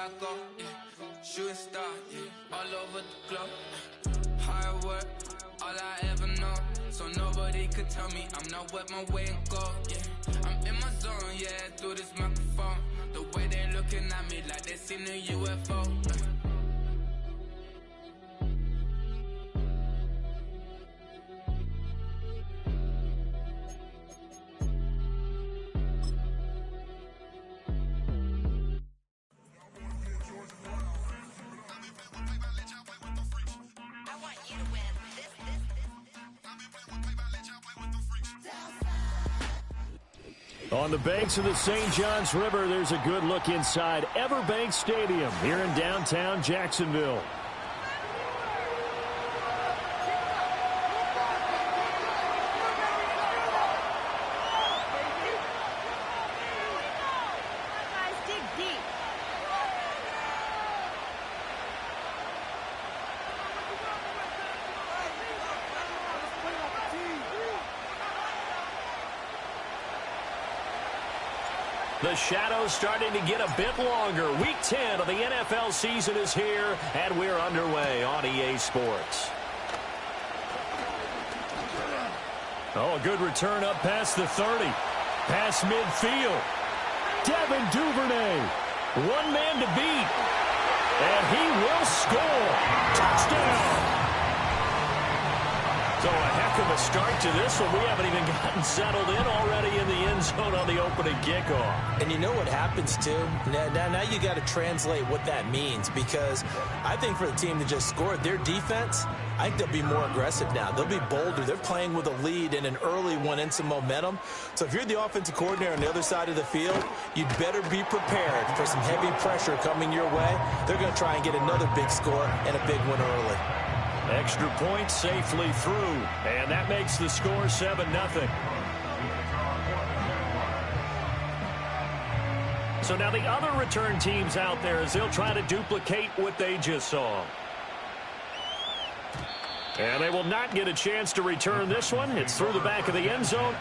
I go, yeah. Shooting star, yeah. All over the globe. Hard work, all I ever know. So nobody could tell me I'm not wet my way and go, yeah. I'm in my zone, yeah, through this microphone. The way they looking at me like they seen a UFO. On the banks of the St. Johns River, there's a good look inside Everbank Stadium here in downtown Jacksonville. The shadow's starting to get a bit longer. Week 10 of the NFL season is here, and we're underway on EA Sports. Oh, a good return up past the 30. Past midfield. Devin Duvernay. One man to beat. And he will score. Touchdown. So a heck of a start to this one. We haven't even gotten settled in already in the end zone on the opening kickoff. And you know what happens, too? Now you got to translate what that means, because I think for the team that just scored, their defense, I think they'll be more aggressive now. They'll be bolder. They're playing with a lead and an early one and some momentum. So if you're the offensive coordinator on the other side of the field, you'd better be prepared for some heavy pressure coming your way. They're going to try and get another big score and a big one early. Extra point safely through, and that makes the score 7-0. So now the other return teams out there as they'll try to duplicate what they just saw. And they will not get a chance to return this one. It's through the back of the end zone.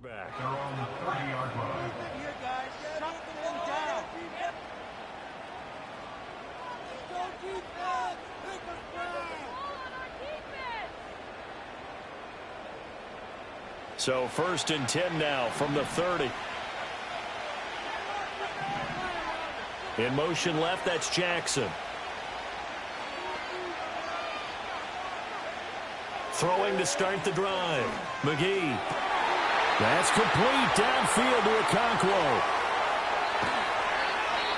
Back. They're on the 30-yard line. Here, guys. Shut them down. Go defense. Pick us down. So 1st and 10 now from the 30. In motion left, that's Jackson. Throwing to start the drive. McGee. That's complete downfield to Okonkwo.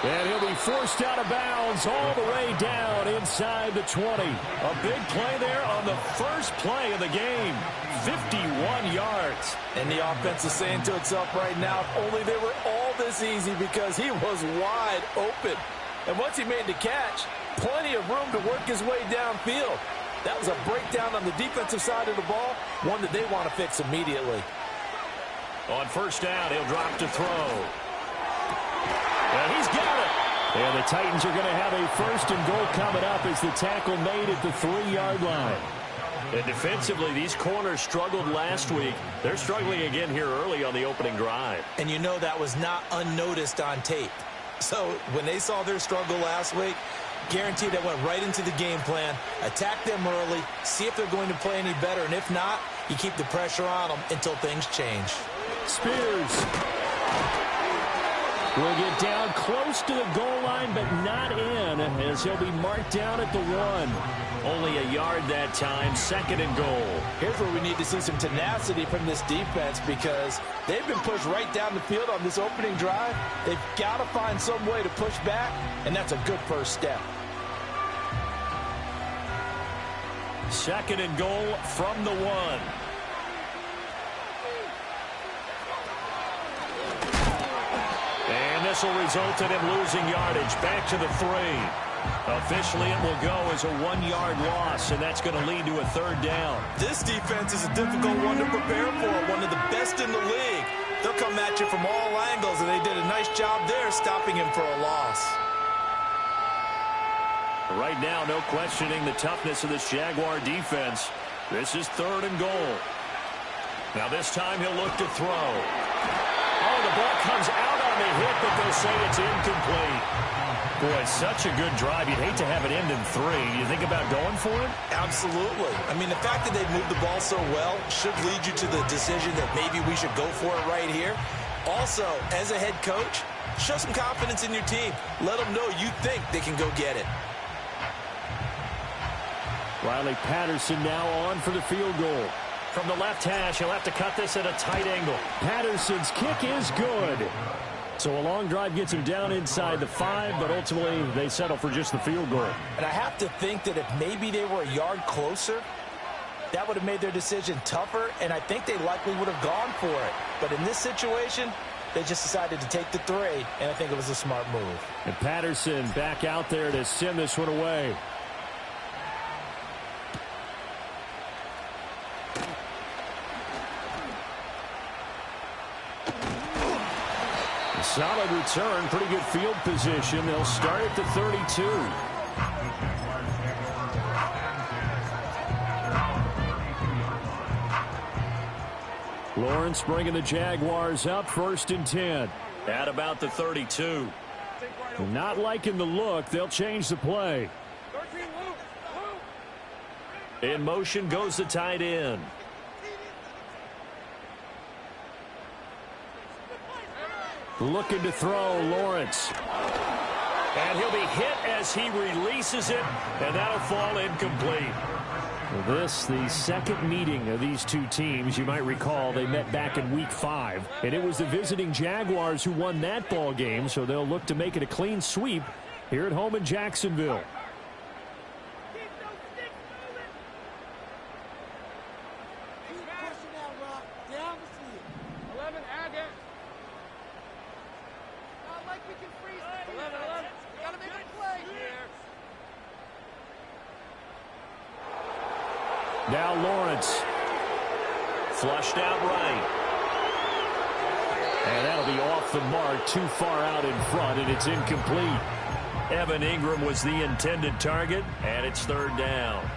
And he'll be forced out of bounds all the way down inside the 20. A big play there on the first play of the game. 51 yards. And the offense is saying to itself right now, if only they were all this easy, because he was wide open. And once he made the catch, plenty of room to work his way downfield. That was a breakdown on the defensive side of the ball, one that they want to fix immediately. On 1st down, he'll drop to throw. And he's got it. And the Titans are going to have a 1st and goal coming up as the tackle made at the 3-yard line. And defensively, these corners struggled last week. They're struggling again here early on the opening drive. And you know that was not unnoticed on tape. So when they saw their struggle last week, guaranteed they went right into the game plan, attack them early, see if they're going to play any better, and if not, you keep the pressure on them until things change. Spears. will get down close to the goal line, but not in, as he'll be marked down at the 1. Only a yard that time, 2nd and goal. Here's where we need to see some tenacity from this defense, because they've been pushed right down the field on this opening drive. They've got to find some way to push back, and that's a good first step. 2nd and goal from the 1. And this will result in him losing yardage. Back to the 3. Officially, it will go as a 1-yard loss, and that's going to lead to a 3rd down. This defense is a difficult one to prepare for, one of the best in the league. They'll come at you from all angles, and they did a nice job there stopping him for a loss. Right now, no questioning the toughness of this Jaguar defense. This is 3rd and goal. Now this time he'll look to throw. Oh, the ball comes out on the hit, but they'll say it's incomplete. Boy, such a good drive. You'd hate to have it end in 3. You think about going for it? Absolutely. I mean, the fact that they've moved the ball so well should lead you to the decision that maybe we should go for it right here. Also, as a head coach, show some confidence in your team. Let them know you think they can go get it. Riley Patterson now on for the field goal. From the left hash, he'll have to cut this at a tight angle. Patterson's kick is good. So a long drive gets him down inside the 5, but ultimately they settle for just the field goal. And I have to think that if maybe they were a yard closer, that would have made their decision tougher, and I think they likely would have gone for it. But in this situation, they just decided to take the 3, and I think it was a smart move. And Patterson back out there to send this one away. Solid return, pretty good field position. They'll start at the 32. Lawrence bringing the Jaguars up, 1st and 10. At about the 32. Not liking the look. They'll change the play. In motion goes the tight end. Looking to throw, Lawrence. And he'll be hit as he releases it, and that'll fall incomplete. This, the second meeting of these two teams. You might recall they met back in Week 5, and it was the visiting Jaguars who won that ball game, so they'll look to make it a clean sweep here at home in Jacksonville. Now Lawrence. Flushed out right. And that'll be off the mark, too far out in front, and it's incomplete. Evan Ingram was the intended target, and it's 3rd down.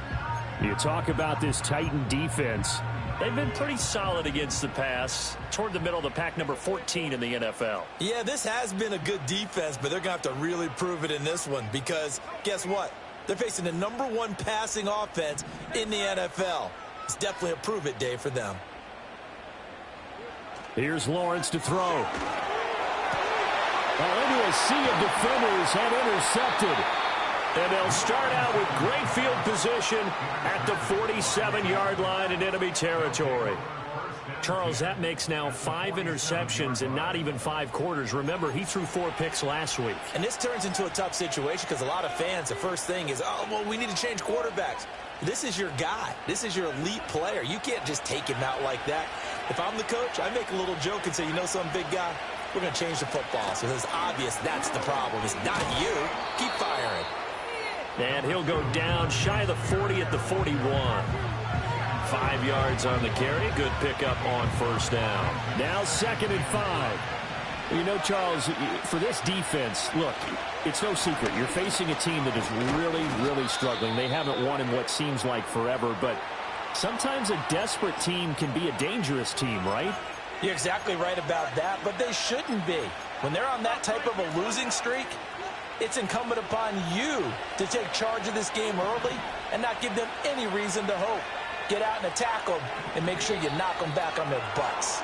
You talk about this Titan defense. They've been pretty solid against the pass, toward the middle of the pack, number 14 in the NFL. Yeah, this has been a good defense, but they're going to have to really prove it in this one, because guess what? They're facing the #1 passing offense in the NFL. It's definitely a prove-it day for them. Here's Lawrence to throw. Into a sea of defenders and intercepted. And they'll start out with great field position at the 47-yard line in enemy territory. Charles, that makes now 5 interceptions in not even 5 quarters. Remember, he threw 4 picks last week. And this turns into a tough situation because a lot of fans, the first thing is, oh, well, we need to change quarterbacks. This is your guy. This is your elite player. You can't just take him out like that. If I'm the coach, I make a little joke and say, you know something, big guy? We're going to change the football. So it's obvious that's the problem. It's not you. Keep firing. And he'll go down shy of the 40 at the 41. 5 yards on the carry. Good pickup on 1st down. Now 2nd and 5. You know, Charles, for this defense, look, it's no secret. You're facing a team that is really, really struggling. They haven't won in what seems like forever, but sometimes a desperate team can be a dangerous team, right? You're exactly right about that, but they shouldn't be. When they're on that type of a losing streak, it's incumbent upon you to take charge of this game early and not give them any reason to hope. Get out and attack them and make sure you knock them back on their butts.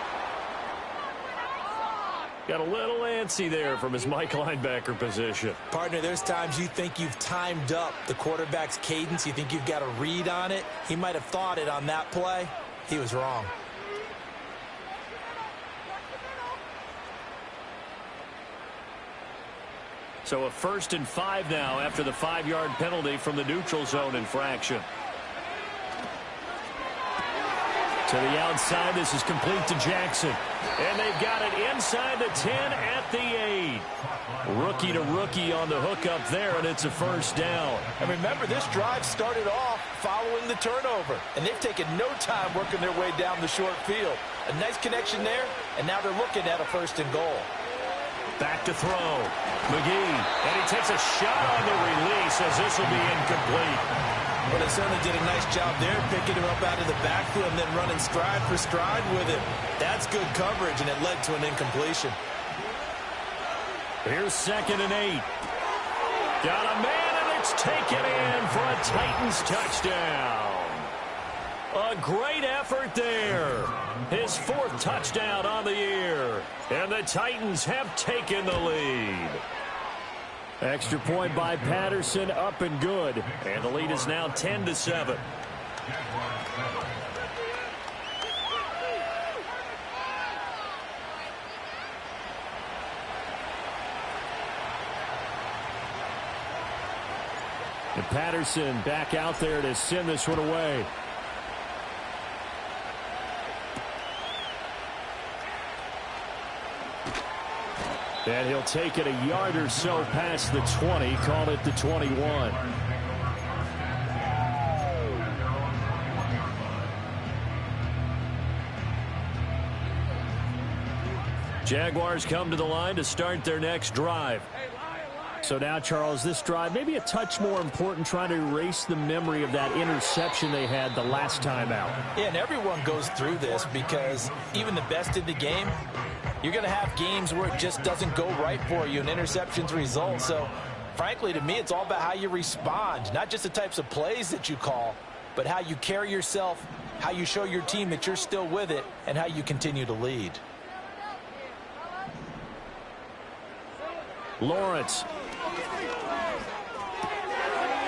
Got a little antsy there from his Mike linebacker position. Partner, there's times you think you've timed up the quarterback's cadence. You think you've got a read on it. He might have thought it on that play. He was wrong. So a 1st and 5 now after the 5-yard penalty from the neutral zone infraction. To the outside, this is complete to Jackson. And they've got it inside the 10 at the 8. Rookie to rookie on the hookup there, and it's a 1st down. And remember, this drive started off following the turnover, and they've taken no time working their way down the short field. A nice connection there, and now they're looking at a 1st and goal. Back to throw. McGee, and he takes a shot on the release as this will be incomplete. But they certainly did a nice job there, picking him up out of the backfield and then running stride for stride with him. That's good coverage, and it led to an incompletion. Here's 2nd and 8. Got a man, and it's taken in for a Titans touchdown. A great effort there. His 4th touchdown on the year. And the Titans have taken the lead. Extra point by Patterson, up and good. And the lead is now 10-7. And Patterson back out there to send this one away. And he'll take it a yard or so past the 20, call it the 21. Jaguars come to the line to start their next drive. So now, Charles, this drive maybe a touch more important, trying to erase the memory of that interception they had the last time out. Yeah, and everyone goes through this because even the best in the game, you're going to have games where it just doesn't go right for you and interceptions result. So, frankly, to me, it's all about how you respond, not just the types of plays that you call, but how you carry yourself, how you show your team that you're still with it, and how you continue to lead. Lawrence.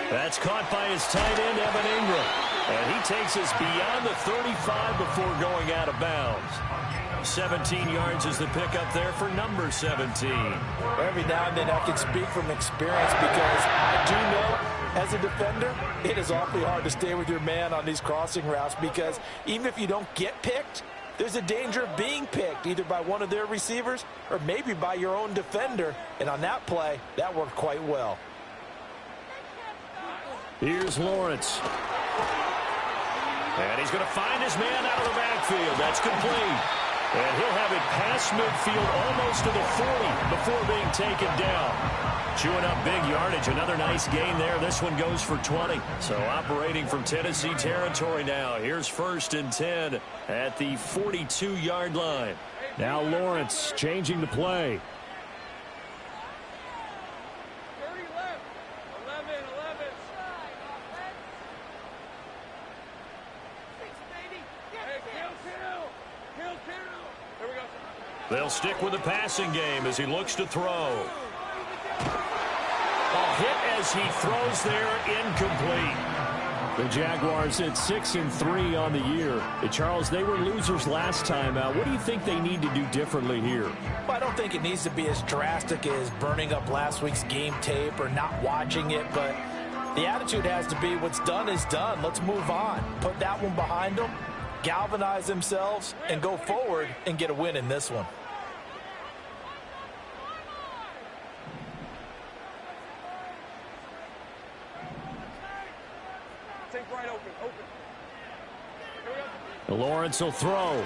That's caught by his tight end, Evan Ingram. And he takes us beyond the 35 before going out of bounds. 17 yards is the pickup there for number 17. Every now and then I can speak from experience because I do know as a defender, it is awfully hard to stay with your man on these crossing routes because even if you don't get picked, there's a danger of being picked either by one of their receivers or maybe by your own defender. And on that play, that worked quite well. Here's Lawrence. And he's going to find his man out of the backfield. That's complete. And he'll have it past midfield almost to the 40 before being taken down. Chewing up big yardage. Another nice gain there. This one goes for 20. So operating from Tennessee territory now. Here's 1st and 10 at the 42-yard line. Now Lawrence changing the play. They'll stick with the passing game as he looks to throw. A hit as he throws there, incomplete. The Jaguars at 6-3 on the year. Hey, Charles, they were losers last time out. What do you think they need to do differently here? Well, I don't think it needs to be as drastic as burning up last week's game tape or not watching it, but the attitude has to be what's done is done. Let's move on. Put that one behind them. Galvanize themselves and go forward and get a win in this one. Take right open. Lawrence will throw.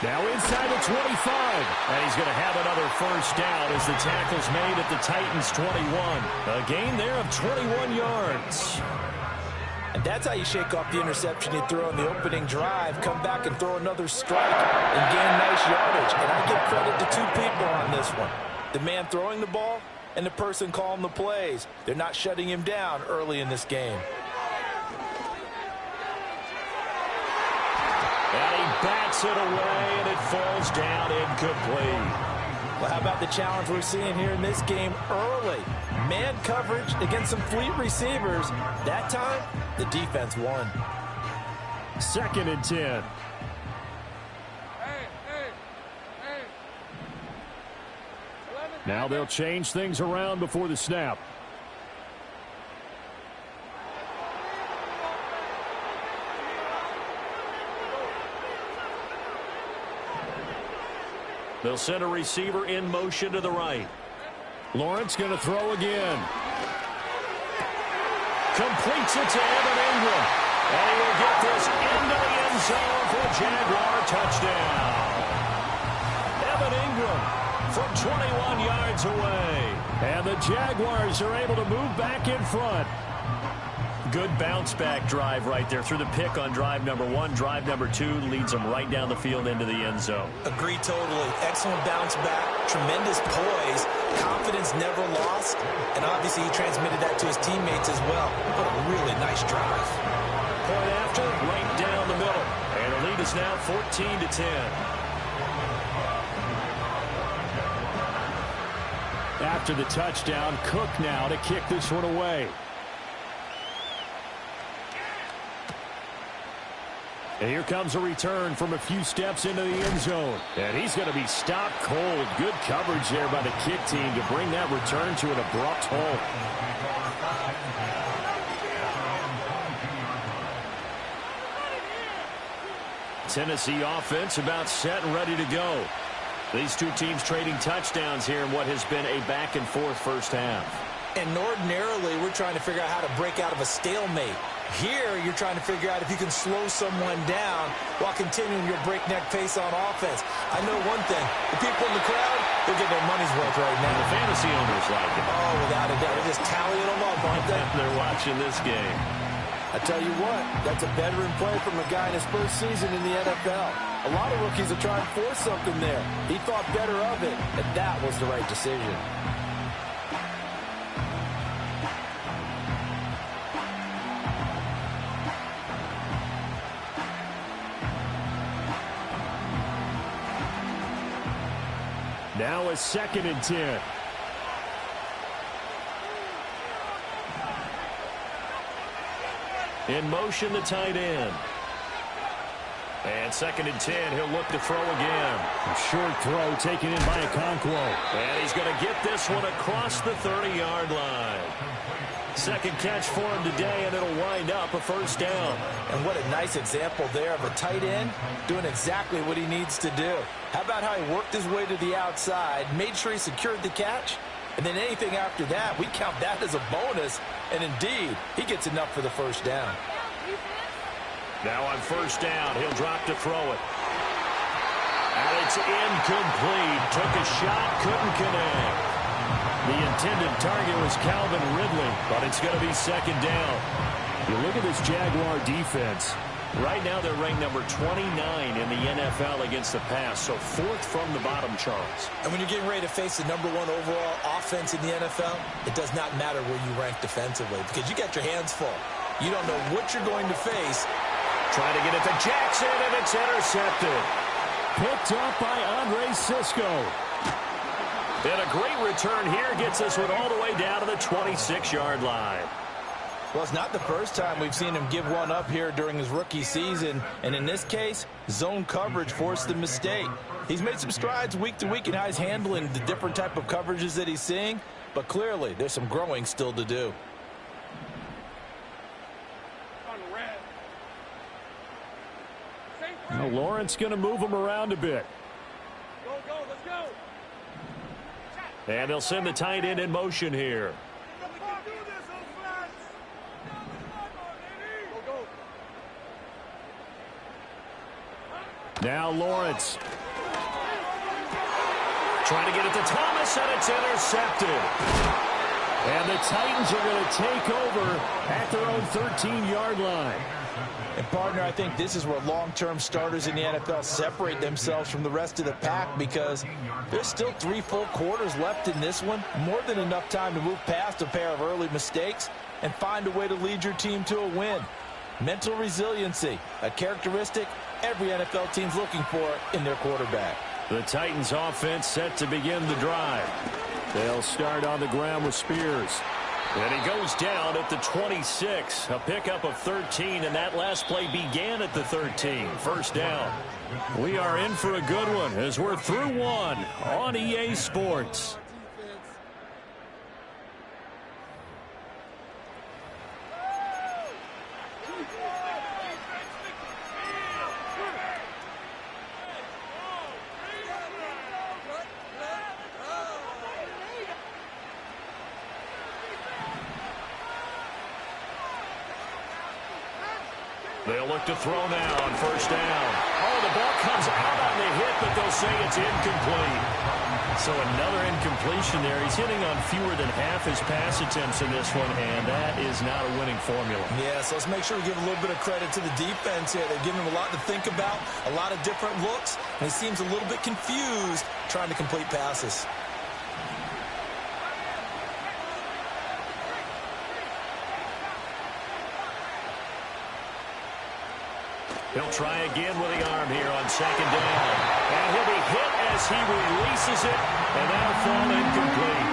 Now inside the 25. And he's going to have another 1st down as the tackle's made at the Titans 21. A gain there of 21 yards. And that's how you shake off the interception you throw in the opening drive, come back and throw another strike and gain nice yardage. And I give credit to 2 people on this one. The man throwing the ball and the person calling the plays. They're not shutting him down early in this game. And he bats it away, and it falls down incomplete. Well, how about the challenge we're seeing here in this game early? Man coverage against some fleet receivers. That time, the defense won. 2nd and 10. Now they'll change things around before the snap. They'll send a receiver in motion to the right. Lawrence going to throw again. Completes it to Evan Ingram. And he will get this into the end zone for a Jaguar touchdown. Evan Ingram from 21 yards away. And the Jaguars are able to move back in front. Good bounce-back drive right there through the pick on drive number 1. Drive number 2 leads them right down the field into the end zone. Agree totally. Excellent bounce back. Tremendous poise. Confidence never lost. And obviously he transmitted that to his teammates as well. What a really nice drive. Point after, right down the middle. And the lead is now 14-10. After the touchdown, Cook now to kick this one away. And here comes a return from a few steps into the end zone. And he's going to be stopped cold. Good coverage there by the kick team to bring that return to an abrupt halt. Tennessee offense about set and ready to go. These two teams trading touchdowns here in what has been a back-and-forth first half. And ordinarily, we're trying to figure out how to break out of a stalemate. Here, you're trying to figure out if you can slow someone down while continuing your breakneck pace on offense. I know one thing. The people in the crowd, they're getting their money's worth right now. The fantasy owners like it. Oh, without a doubt. They're just tallying them up, aren't they? They're watching this game. I tell you what, that's a veteran play from a guy in his first season in the NFL. A lot of rookies are trying to force something there. He thought better of it, and that was the right decision. Now a 2nd and 10. In motion, the tight end. And 2nd and 10, he'll look to throw again. A short throw taken in by Okonkwo. And he's going to get this one across the 30-yard line. Second catch for him today, and it'll wind up a first down. And what a nice example there of a tight end doing exactly what he needs to do. How about how he worked his way to the outside, made sure he secured the catch, and then anything after that, we count that as a bonus. And indeed, he gets enough for the first down. Now on first down, he'll drop to throw it. And it's incomplete. Took a shot, couldn't connect. The intended target was Calvin Ridley, but it's going to be second down. You look at this Jaguar defense. Right now they're ranked number 29 in the NFL against the pass, so 4th from the bottom, Charles. And when you're getting ready to face the number 1 overall offense in the NFL, it does not matter where you rank defensively because you got your hands full. You don't know what you're going to face. Trying to get it to Jackson, and it's intercepted. Picked up by Andre Cisco. And a great return here gets this one all the way down to the 26-yard line. Well, it's not the first time we've seen him give one up here during his rookie season. And in this case, zone coverage forced the mistake. He's made some strides week to week in how he's handling the different type of coverages that he's seeing. But clearly, there's some growing still to do. Now Lawrence going to move him around a bit. Go, let's go. And they'll send the tight end in motion here. Now Lawrence. Trying to get it to Thomas, and it's intercepted. And the Titans are going to take over at their own 13-yard line. And, partner, I think this is where long-term starters in the NFL separate themselves from the rest of the pack because there's still 3 full quarters left in this one. More than enough time to move past a pair of early mistakes and find a way to lead your team to a win. Mental resiliency, a characteristic every NFL team's looking for in their quarterback. The Titans offense set to begin the drive. They'll start on the ground with Spears. And he goes down at the 26. A pickup of 13, and that last play began at the 13. First down. We are in for a good one as we're through one on EA Sports. They'll look to throw now on first down. Oh, the ball comes out on the hit, but they'll say it's incomplete. So another incompletion there. He's hitting on fewer than half his pass attempts in this one, and that is not a winning formula. Yeah, so let's make sure we give a little bit of credit to the defense here. They're giving him a lot to think about, a lot of different looks, and he seems a little bit confused trying to complete passes. He'll try again with the arm here on second down. And he'll be hit as he releases it, and that'll fall incomplete.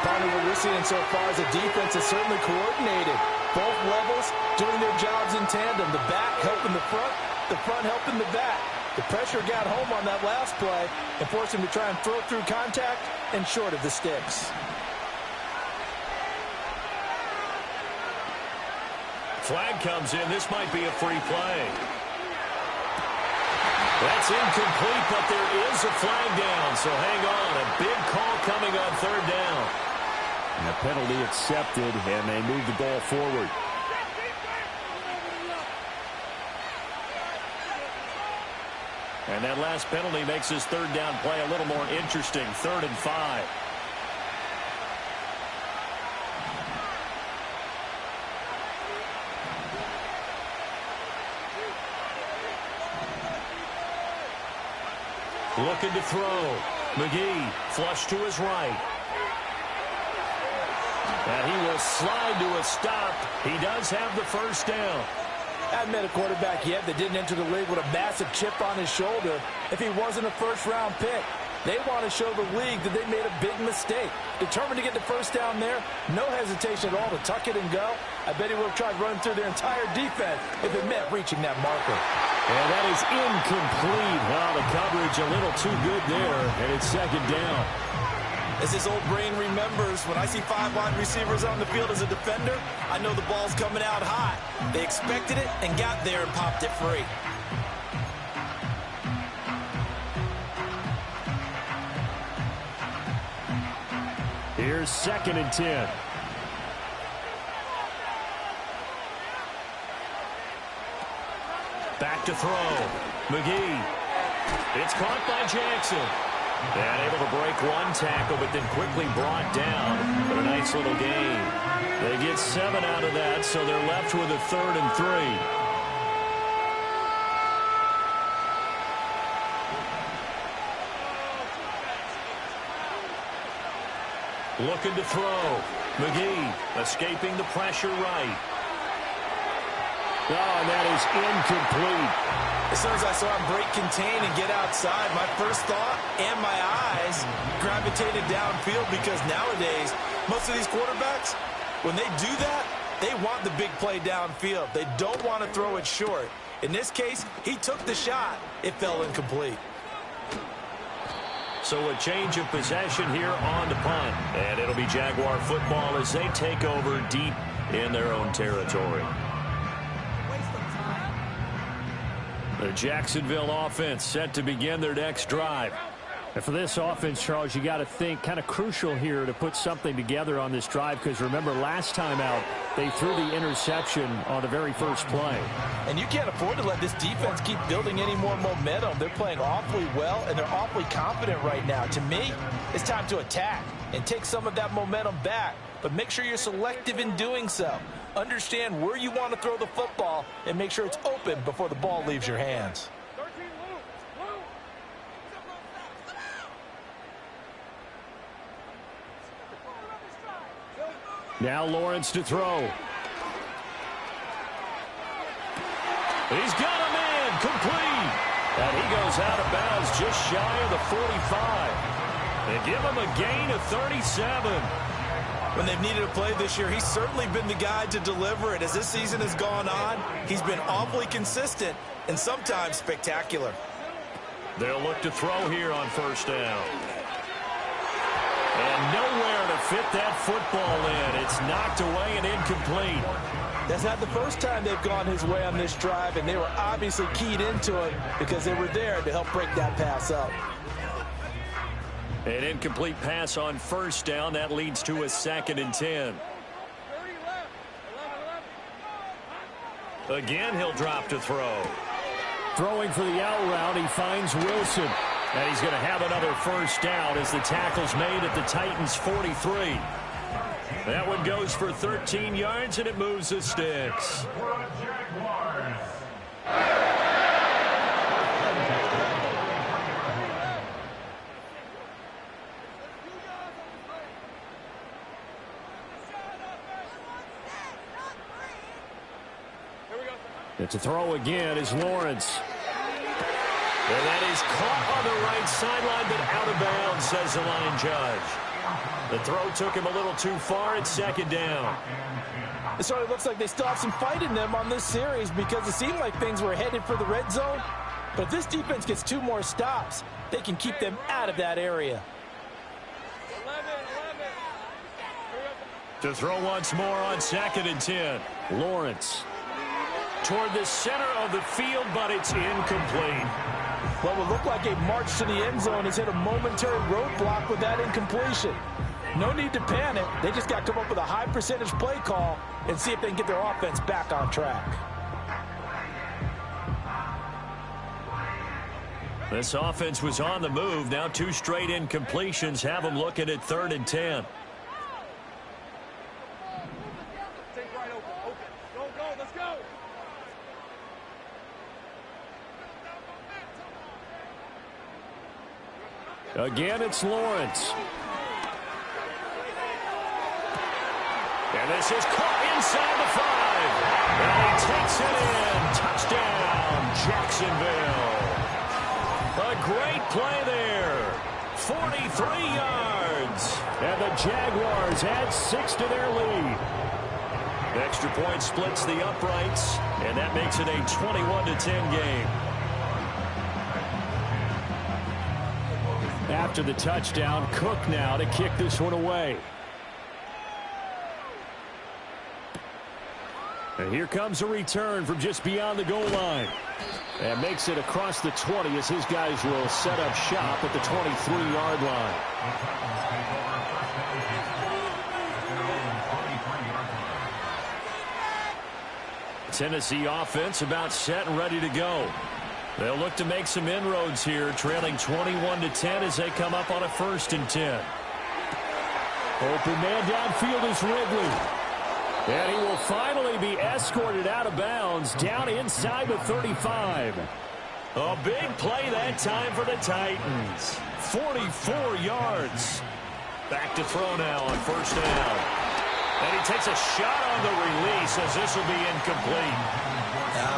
Part of what we're seeing so far is the defense is certainly coordinated. Both levels doing their jobs in tandem. The back helping the front helping the back. The pressure got home on that last play and forced him to try and throw through contact and short of the sticks. Flag comes in. This might be a free play. That's incomplete, but there is a flag down, so hang on. A big call coming on third down. And a penalty accepted, and they move the ball forward. And that last penalty makes his third down play a little more interesting. 3rd and 5. Looking to throw. McGee flush to his right. And he will slide to a stop. He does have the first down. I haven't met a quarterback yet that didn't enter the league with a massive chip on his shoulder if he wasn't a first-round pick. They want to show the league that they made a big mistake. Determined to get the first down there, no hesitation at all to tuck it and go. I bet he would have tried running through their entire defense if it meant reaching that marker. And that is incomplete. Well, the coverage a little too good there, and it's second down. As his old brain remembers, when I see 5 wide receivers on the field as a defender, I know the ball's coming out hot. They expected it and got there and popped it free. Here's 2nd and 10. Back to throw. McGee. It's caught by Jackson. And able to break one tackle, but then quickly brought down. But a nice little gain. They get 7 out of that, so they're left with a 3rd and 3. Looking to throw. McGee escaping the pressure right. Oh, and that is incomplete. As soon as I saw him break contain and get outside, my first thought and my eyes gravitated downfield because nowadays, most of these quarterbacks, when they do that, they want the big play downfield. They don't want to throw it short. In this case, he took the shot. It fell incomplete. So a change of possession here on the punt. And it'll be Jaguar football as they take over deep in their own territory. The Jacksonville offense set to begin their next drive. And for this offense, Charles, you got to think kind of crucial here to put something together on this drive because remember last time out they threw the interception on the very first play. And you can't afford to let this defense keep building any more momentum. They're playing awfully well and they're awfully confident right now. To me, it's time to attack and take some of that momentum back. But make sure you're selective in doing so. Understand where you want to throw the football and make sure it's open before the ball leaves your hands. Now Lawrence to throw. He's got a man complete. And he goes out of bounds just shy of the 45. They give him a gain of 37. When they've needed a play this year, he's certainly been the guy to deliver it. As this season has gone on, he's been awfully consistent and sometimes spectacular. They'll look to throw here on first down. And nowhere to fit that football in. It's knocked away and incomplete. That's not the first time they've gone his way on this drive, and they were obviously keyed into it because they were there to help break that pass up. An incomplete pass on first down. That leads to a 2nd and 10. Again, he'll drop to throw. Throwing for the out route, he finds Wilson. And he's going to have another first down as the tackle's made at the Titans' 43. That one goes for 13 yards, and it moves the sticks. To throw again is Lawrence. And that is caught on the right sideline, but out of bounds, says the line judge. The throw took him a little too far. It's 2nd down. It sort of looks like they still have some fight in them on this series because it seemed like things were headed for the red zone. But if this defense gets 2 more stops, they can keep them out of that area. To throw once more on 2nd and 10. Lawrence. Toward the center of the field, but it's incomplete. What would look like a march to the end zone has hit a momentary roadblock with that incompletion. No need to panic. They just got to come up with a high percentage play call and see if they can get their offense back on track. This offense was on the move. Now 2 straight incompletions have them looking at 3rd and 10. Again, it's Lawrence. And this is caught inside the 5. And he takes it in. Touchdown, Jacksonville. A great play there. 43 yards. And the Jaguars add 6 to their lead. The extra point splits the uprights, and that makes it a 21-10 game. After the touchdown, Cook now to kick this one away. And here comes a return from just beyond the goal line. And makes it across the 20 as his guys will set up shop at the 23-yard line. Tennessee offense about set and ready to go. They'll look to make some inroads here, trailing 21-10 as they come up on a 1st and 10. Open man downfield is Ridley. And he will finally be escorted out of bounds down inside the 35. A big play that time for the Titans. 44 yards. Back to throw now on 1st down. And he takes a shot on the release as this will be incomplete.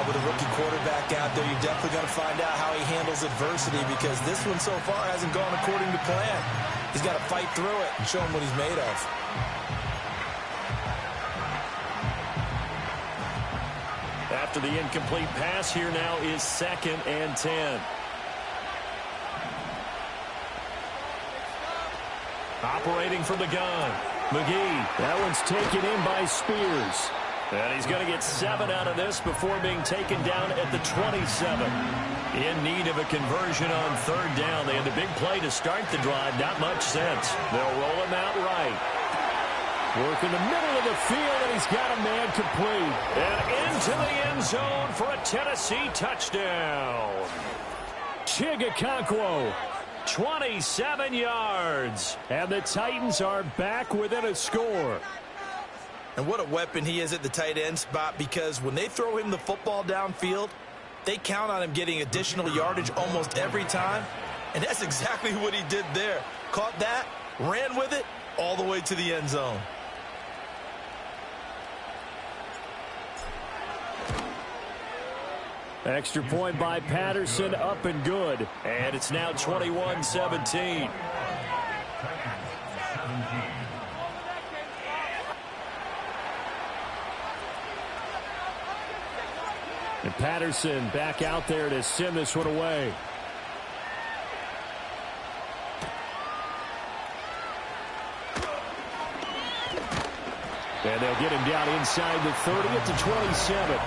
With a rookie quarterback out there, you definitely got to find out how he handles adversity because this one so far hasn't gone according to plan. He's got to fight through it and show him what he's made of. After the incomplete pass, here now is 2nd and 10. Operating from the gun, McGee. That one's taken in by Spears. And he's going to get 7 out of this before being taken down at the 27. In need of a conversion on 3rd down. They had the big play to start the drive. Not much sense. They'll roll him out right. Work in the middle of the field, and he's got a man complete. And into the end zone for a Tennessee touchdown. Chigakonkwo. 27 yards. And the Titans are back within a score. And what a weapon he is at the tight end spot because when they throw him the football downfield, they count on him getting additional yardage almost every time. And that's exactly what he did there. Caught that, ran with it, all the way to the end zone. Extra point by Patterson, up and good. And it's now 21-17. And Patterson back out there to send this one away. And they'll get him down inside the 30 at the 27.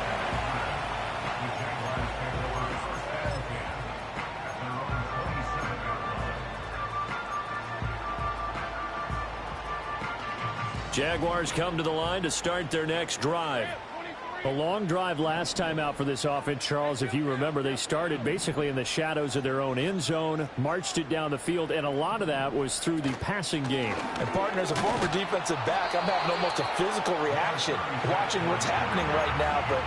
Jaguars come to the line to start their next drive. A long drive last time out for this offense, Charles. If you remember, they started basically in the shadows of their own end zone, marched it down the field, and a lot of that was through the passing game. And, partner, as a former defensive back, I'm having almost a physical reaction watching what's happening right now. But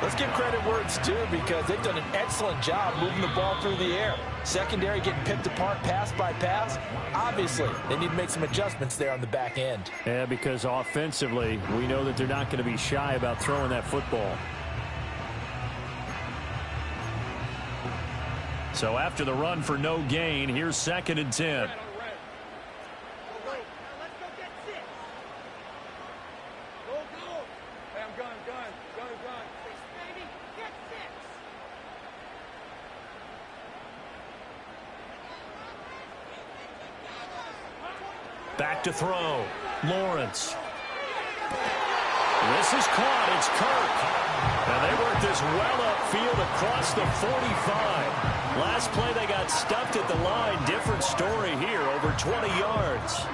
let's give credit where it's due, because they've done an excellent job moving the ball through the air. Secondary getting picked apart pass by pass. Obviously, they need to make some adjustments there on the back end. Yeah, because offensively, we know that they're not going to be shy about throwing that football. So after the run for no gain, here's 2nd and 10. Back to throw. Lawrence. This is caught. It's Kirk. And they work this well upfield across the 45. Last play they got stuffed at the line. Different story here. Over 20 yards.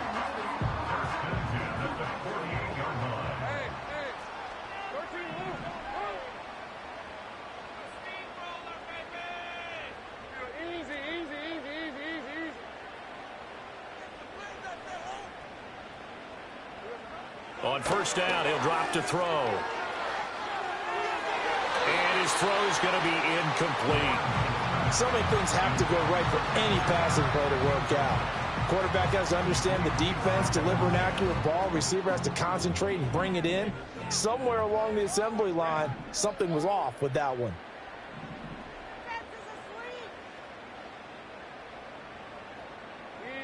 On first down, he'll drop to throw. And his throw's going to be incomplete. So many things have to go right for any passing play to work out. Quarterback has to understand the defense, deliver an accurate ball. Receiver has to concentrate and bring it in. Somewhere along the assembly line, something was off with that one.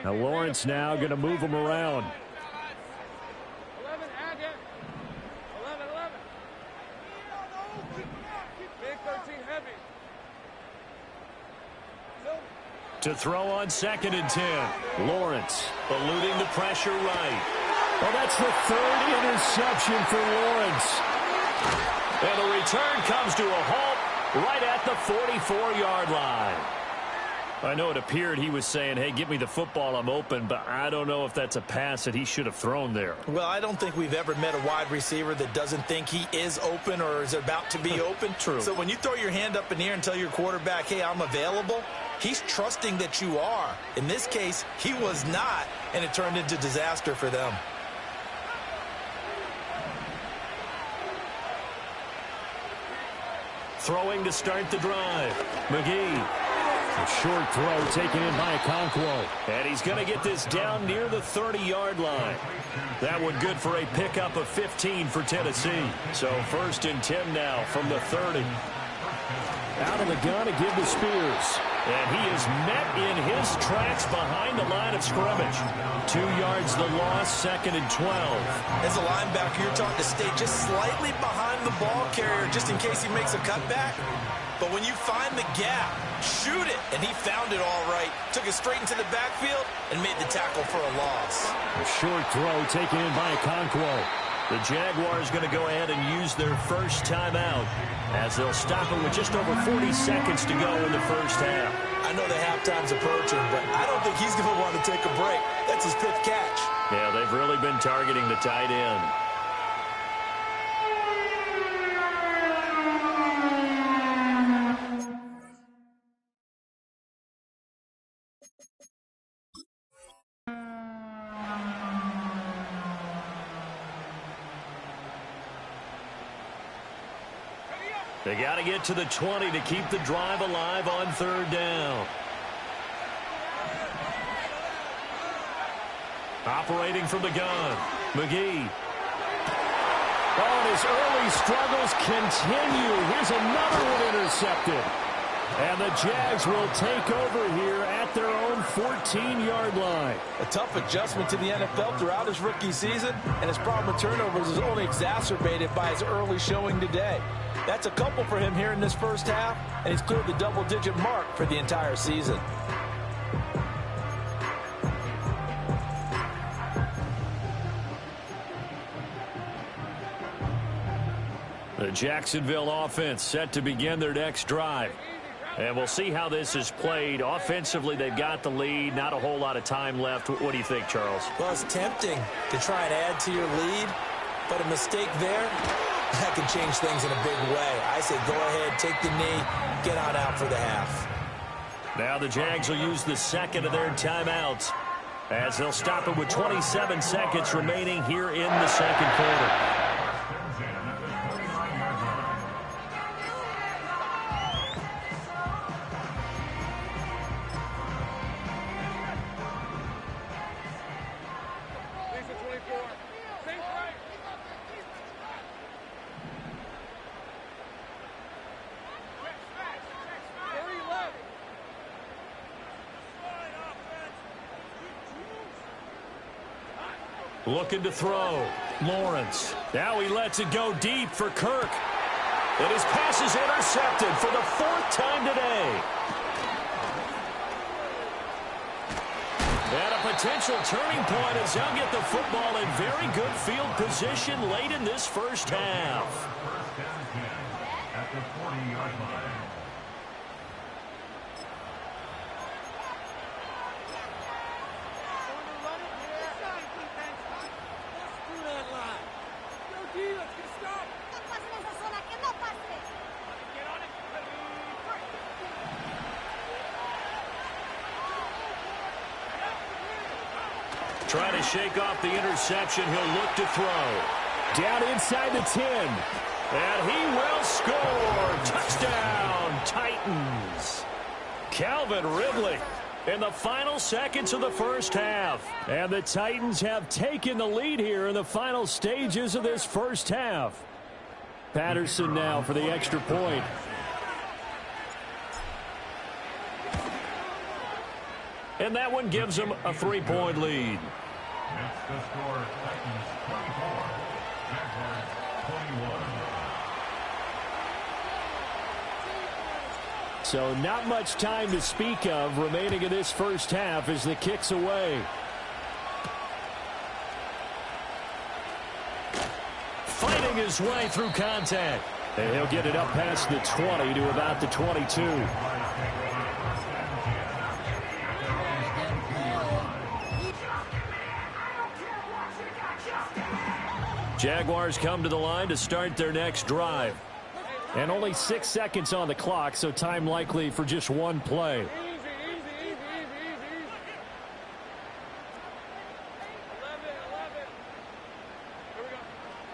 Now Lawrence now going to move him around. To throw on 2nd and 10. Lawrence eluding the pressure right. Well, that's the 3rd interception for Lawrence. And the return comes to a halt right at the 44-yard line. I know it appeared he was saying, hey, give me the football, I'm open, but I don't know if that's a pass that he should have thrown there. Well, I don't think we've ever met a wide receiver that doesn't think he is open or is about to be open. True. So when you throw your hand up in the air and tell your quarterback, hey, I'm available, he's trusting that you are. In this case, he was not, and it turned into disaster for them. Throwing to start the drive. McGee. A short throw taken in by Okonkwo. And he's going to get this down near the 30-yard line. That one good for a pickup of 15 for Tennessee. So 1st and 10 now from the 30. Out of the gun to give to Spears. And he is met in his tracks behind the line of scrimmage. 2 yards the loss, 2nd and 12. As a linebacker, you're taught to stay just slightly behind the ball carrier just in case he makes a cutback. But when you find the gap, shoot it. And he found it all right. Took it straight into the backfield and made the tackle for a loss. A short throw taken in by Okonkwo. The Jaguars going to go ahead and use their first timeout as they'll stop it with just over 40 seconds to go in the first half. I know the halftime's approaching, but I don't think he's going to want to take a break. That's his 5th catch. Yeah, they've really been targeting the tight end. They got to get to the 20 to keep the drive alive on 3rd down. Operating from the gun, McGee. Oh, and his early struggles continue. Here's another one intercepted. And the Jags will take over here at their own 14-yard line. A tough adjustment to the NFL throughout his rookie season, and his problem with turnovers is only exacerbated by his early showing today. That's a couple for him here in this first half, and he's cleared the double-digit mark for the entire season. The Jacksonville offense set to begin their next drive. And we'll see how this is played. Offensively, they've got the lead. Not a whole lot of time left. What do you think, Charles? Well, it's tempting to try and add to your lead, but a mistake there, that can change things in a big way. I say go ahead, take the knee, get on out for the half. Now the Jags will use the second of their timeouts as they'll stop it with 27 seconds remaining here in the second quarter. Looking to throw. Lawrence. Now he lets it go deep for Kirk. And his pass is intercepted for the fourth time today. And a potential turning point as they'll get the football in very good field position late in this first half. First and 10 at the 40-yard line. Trying to shake off the interception. He'll look to throw. Down inside the 10. And he will score. Touchdown, Titans. Calvin Ridley in the final seconds of the first half. And the Titans have taken the lead here in the final stages of this first half. Patterson now for the extra point. And that one gives them a 3-point lead. That's the score. Titans 24, Jaguars 21. So not much time to speak of remaining in this first half as the kick's away. Fighting his way through contact. And he'll get it up past the 20 to about the 22. Jaguars come to the line to start their next drive. And only 6 seconds on the clock, so time likely for just one play.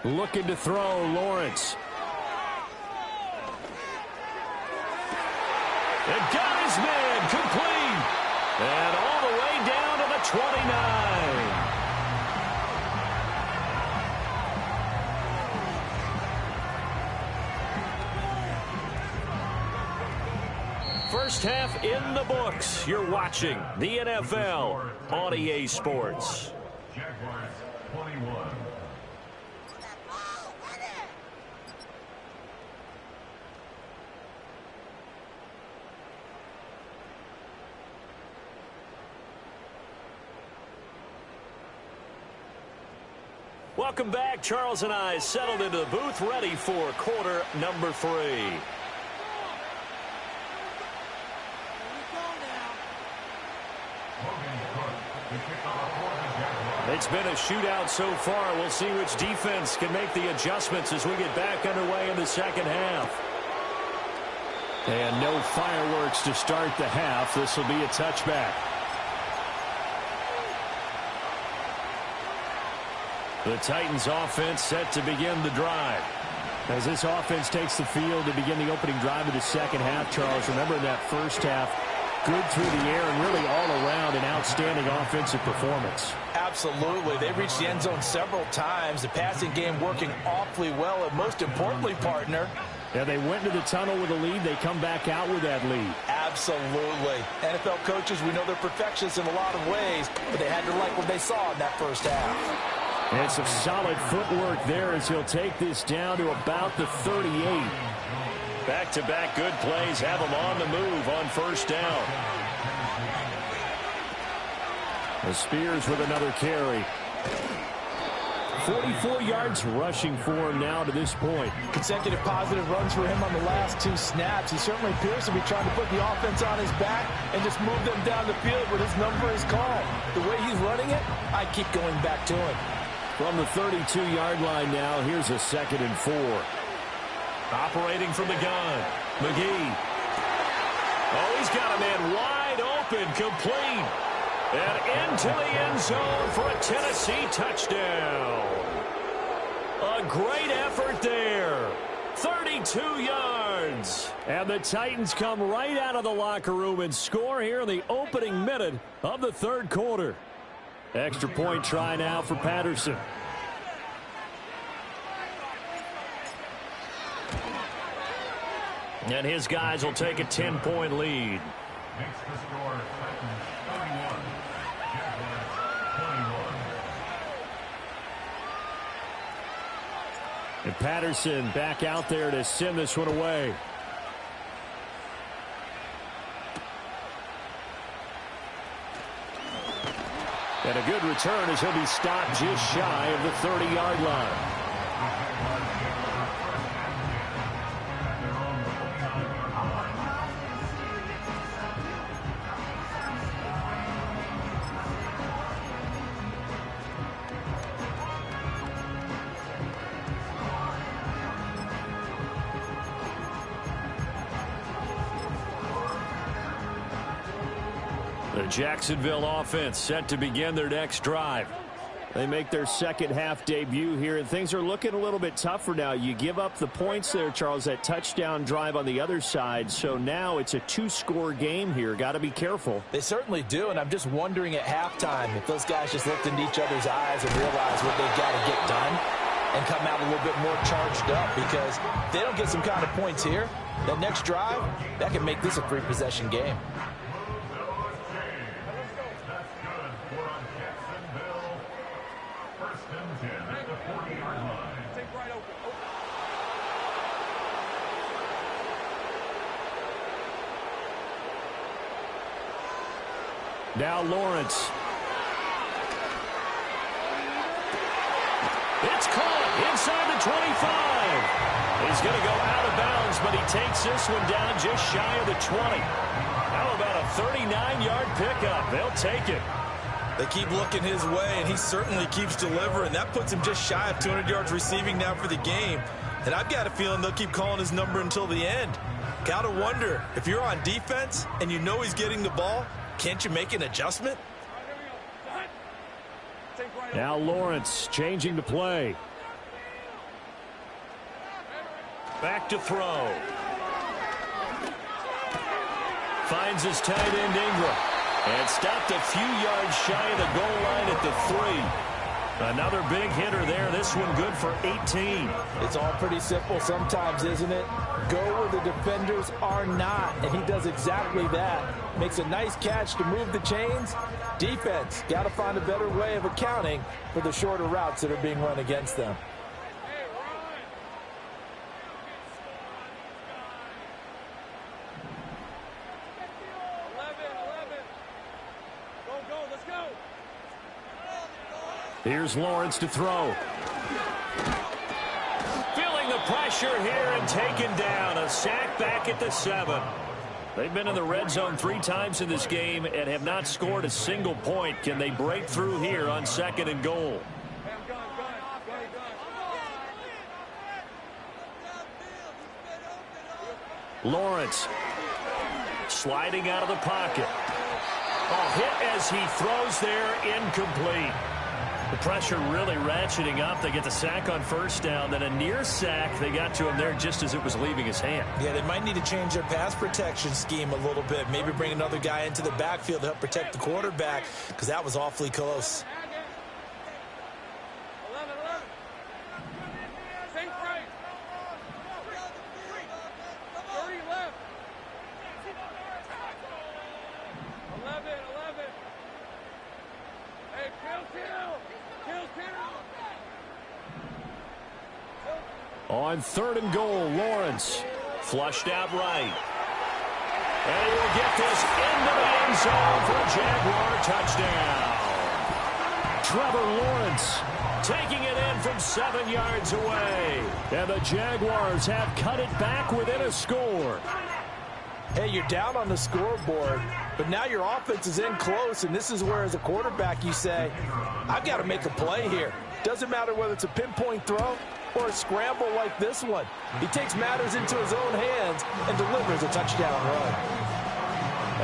Looking to throw, Lawrence. And got his man complete. And all the way down to the 29. First half in the books. You're watching the NFL on EA Sports. Jaguars 21. Welcome back. Charles and I settled into the booth ready for quarter number 3. It's been a shootout so far. We'll see which defense can make the adjustments as we get back underway in the second half. And no fireworks to start the half. This will be a touchback. The Titans offense set to begin the drive. As this offense takes the field to begin the opening drive of the second half, Charles, remember in that first half, Good through the air and really all around an outstanding offensive performance. Absolutely. They reached the end zone several times. The passing game working awfully well. And most importantly, partner, yeah, they went into the tunnel with a lead. They come back out with that lead. Absolutely. NFL coaches, we know they're perfectionists in a lot of ways, but they had to like what they saw in that first half. And some solid footwork there as he'll take this down to about the 38. Back-to-back good plays have him on the move on first down. The Spears with another carry. 44 yards rushing for him now to this point. Consecutive positive runs for him on the last 2 snaps. He certainly appears to be trying to put the offense on his back and just move them down the field when his number is called. The way he's running it, I keep going back to him. From the 32-yard line now, here's a 2nd and 4. Operating from the gun, McGee. Oh, he's got a man wide open, complete. And into the end zone for a Tennessee touchdown. A great effort there. 32 yards. And the Titans come right out of the locker room and score here in the opening minute of the 3rd quarter. Extra point try now for Patterson. And his guys will take a 10-point lead. Makes the score Titans 31, Jaguars 21. And Patterson back out there to send this one away. And a good return as he'll be stopped just shy of the 30-yard line. The Jacksonville offense set to begin their next drive. They make their second half debut here, and things are looking a little bit tougher now. You give up the points there, Charles, that touchdown drive on the other side. So now it's a 2-score game here. Got to be careful. They certainly do, and I'm just wondering at halftime if those guys just looked into each other's eyes and realized what they've got to get done and come out a little bit more charged up, because if they don't get some kind of points here, that next drive, that can make this a 3-possession game. Now Lawrence. It's caught inside the 25. He's going to go out of bounds, but he takes this one down just shy of the 20. How about a 39-yard pickup? They'll take it. They keep looking his way, and he certainly keeps delivering. That puts him just shy of 200 yards receiving now for the game. And I've got a feeling they'll keep calling his number until the end. Gotta wonder, if you're on defense and you know he's getting the ball, can't you make an adjustment? Now Lawrence changing the play. Back to throw. Finds his tight end Ingram. And stopped a few yards shy of the goal line at the 3. Another big hitter there. This one good for 18. It's all pretty simple sometimes, isn't it? Go where the defenders are not, and he does exactly that. Makes a nice catch to move the chains. Defense, got to find a better way of accounting for the shorter routes that are being run against them. Here's Lawrence to throw. Feeling the pressure here and taken down. A sack back at the 7. They've been in the red zone 3 times in this game and have not scored a single point. Can they break through here on 2nd and goal? Lawrence sliding out of the pocket. Oh, hit as he throws there, incomplete. The pressure really ratcheting up. They get the sack on first down, then a near sack. They got to him there just as it was leaving his hand. Yeah, they might need to change their pass protection scheme a little bit. Maybe bring another guy into the backfield to help protect the quarterback, because that was awfully close. 11. Think right. 30 left. 11. Hey, kill. On 3rd and goal, Lawrence flushed out right. And he will get this into the end zone for a Jaguar touchdown. Trevor Lawrence taking it in from 7 yards away. And the Jaguars have cut it back within a score. Hey, you're down on the scoreboard, but now your offense is in close, and this is where, as a quarterback, you say, I've got to make a play here. Doesn't matter whether it's a pinpoint throw or a scramble like this one. He takes matters into his own hands and delivers a touchdown run.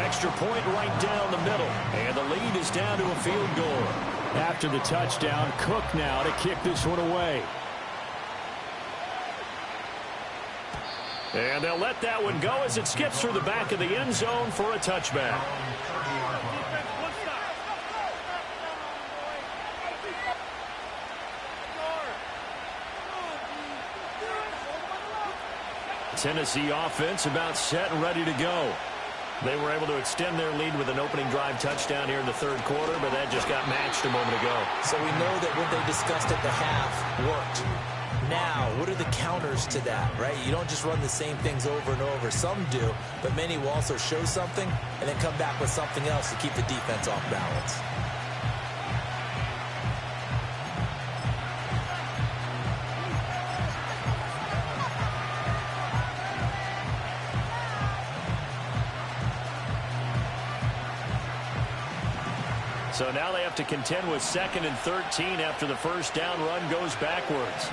Extra point right down the middle, and the lead is down to a field goal. After the touchdown, Cook now to kick this one away. And they'll let that one go as it skips through the back of the end zone for a touchback. Tennessee offense about set and ready to go. They were able to extend their lead with an opening drive touchdown here in the 3rd quarter, but that just got matched a moment ago. So we know that what they discussed at the half worked. Now, what are the counters to that, right? You don't just run the same things over and over. Some do, but many will also show something and then come back with something else to keep the defense off balance. So now they have to contend with 2nd and 13 after the first down run goes backwards.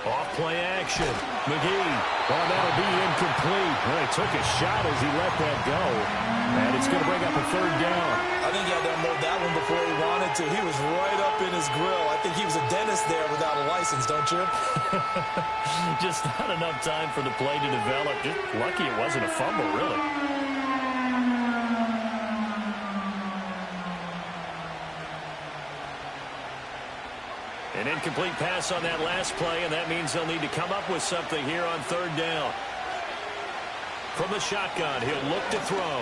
Off-play action. McGee. Oh, that'll be incomplete. Well, he took a shot as he let that go. And it's going to bring up a 3rd down. I think he had to unload that one before he wanted to. He was right up in his grill. I think he was a dentist there without a license, don't you? Just not enough time for the play to develop. Just lucky it wasn't a fumble, really. An incomplete pass on that last play, and that means they'll need to come up with something here on 3rd down. From the shotgun, he'll look to throw.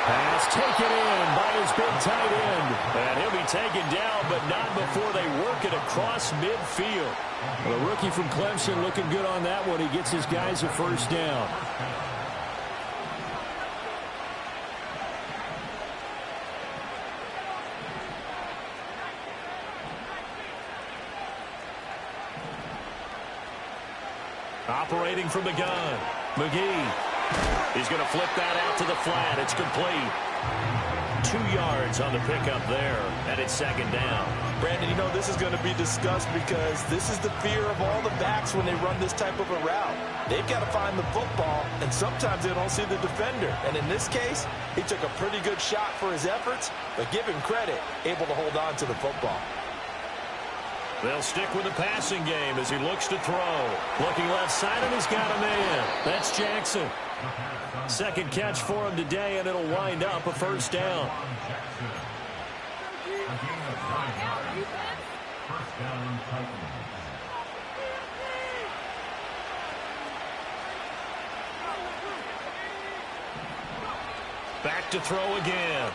Pass taken in by his big tight end. And he'll be taken down, but not before they work it across midfield. Well, the rookie from Clemson looking good on that one. He gets his guys a 1st down. Operating from the gun, McGee. He's going to flip that out to the flat. It's complete. 2 yards on the pickup there, and it's 2nd down. Brandon, you know, this is going to be discussed because this is the fear of all the backs when they run this type of a route. They've got to find the football, and sometimes they don't see the defender. And in this case, he took a pretty good shot for his efforts, but give him credit, able to hold on to the football. They'll stick with the passing game as he looks to throw. Looking left side, and he's got a man. That's Jackson. 2nd catch for him today, and it'll wind up a 1st down. Back to throw again.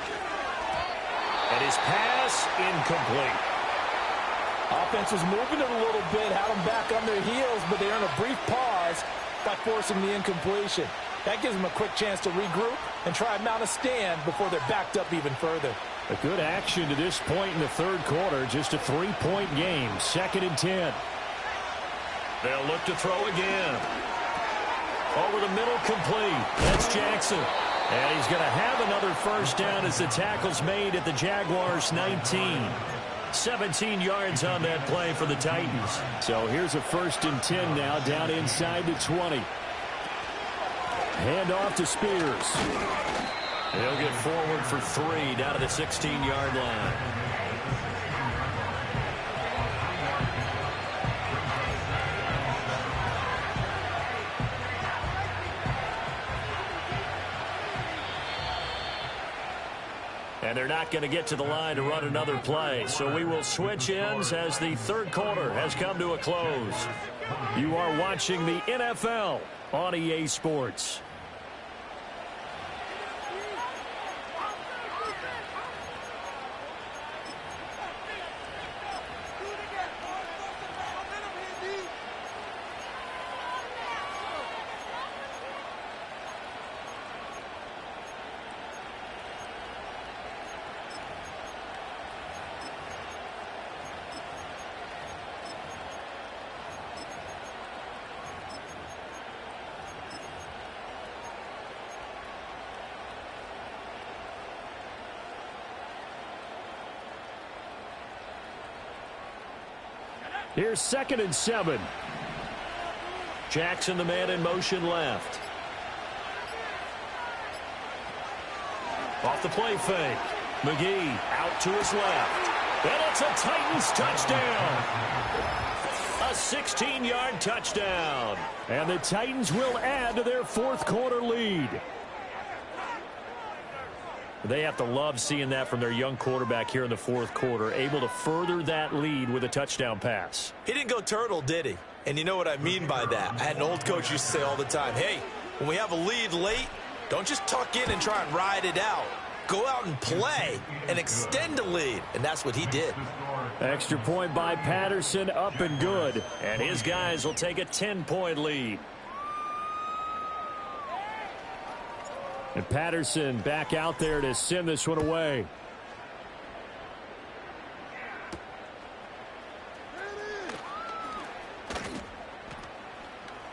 And his pass incomplete. Offense was moving it a little bit, had them back on their heels, but they earned a brief pause by forcing the incompletion. That gives them a quick chance to regroup and try and mount a stand before they're backed up even further. A good action to this point in the 3rd quarter. Just a 3-point game. 2nd and 10. They'll look to throw again. Over the middle, complete. That's Jackson. And he's going to have another 1st down as the tackle's made at the Jaguars' 19. 17 yards on that play for the Titans. So here's a 1st and 10 now, down inside the 20. Hand off to Spears. He'll get forward for 3 down to the 16-yard line. And they're not going to get to the line to run another play. So we will switch ends as the third quarter has come to a close. You are watching the NFL on EA Sports. Here's 2nd and 7. Jackson, the man in motion left. Off the play fake. McGee out to his left. And it's a Titans touchdown. A 16-yard touchdown. And the Titans will add to their fourth quarter lead. They have to love seeing that from their young quarterback here in the fourth quarter, able to further that lead with a touchdown pass. He didn't go turtle, did he? And you know what I mean by that. I had an old coach used to say all the time, hey, when we have a lead late, don't just tuck in and try and ride it out. Go out and play and extend the lead. And that's what he did. Extra point by Patterson, up and good. And his guys will take a 10-point lead. And Patterson back out there to send this one away.